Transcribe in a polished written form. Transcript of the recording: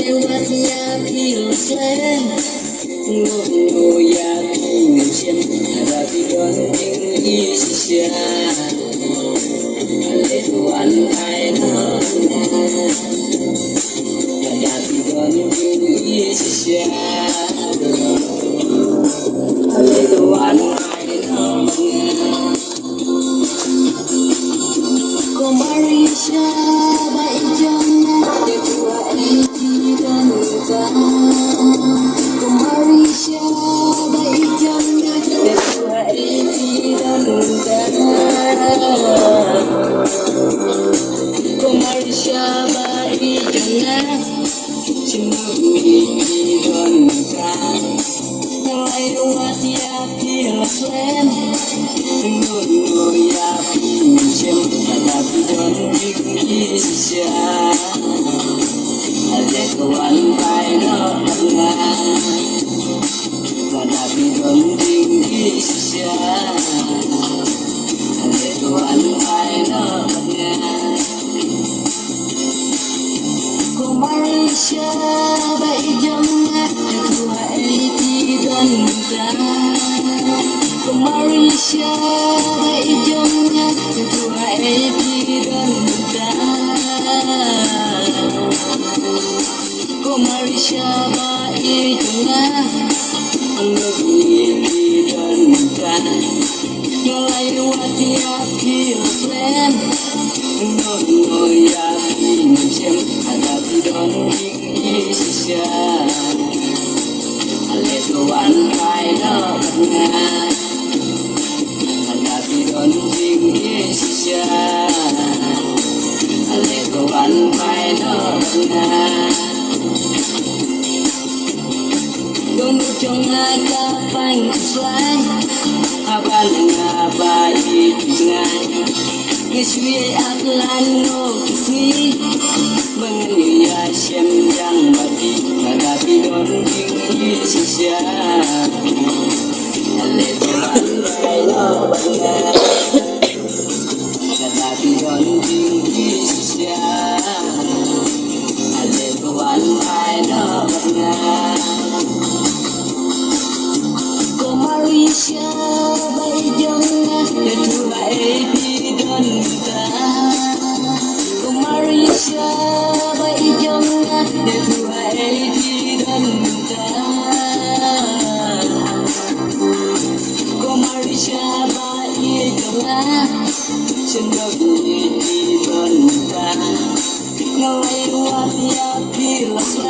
lewatnya pilsen ngô ya cùng chen ra đi đón những ý xia lệ tuan ai nó ra đi đón những ý xia lệ tuan ai nó có Marisha bay trong để tua ấy đi đón ta có Marisha bay trong để tua ấy đi đón ta có Marisha bay trong xin đi đón ta lại lewatnya pilsen ngô ya pinjam tapi don bisa ada kawan lain tapi don bisa ada kawan lain có Marisha bay trong tua ấy đi đón ta có Marisha bay trong tua ấy đi đón ta có Marisha bay trong đi đón ta lewatnya pilsen ngô ya pinjam tapi don bisa lệ tuan ai nó tapi don bisa lệ tuan ai nó don trong kapan selain apa nengah ikingan ngiswi aklan no kismi mengya sem yang mati tapi don bisa ale tuan ai no tapi don bisa ale tuan ai no có Marisha bay trong để tua ấy đi đón ta có Marisha bay trong để tua ấy đi đón ta có Marisha bay trong xin được đi đón ta lewatnya pilsen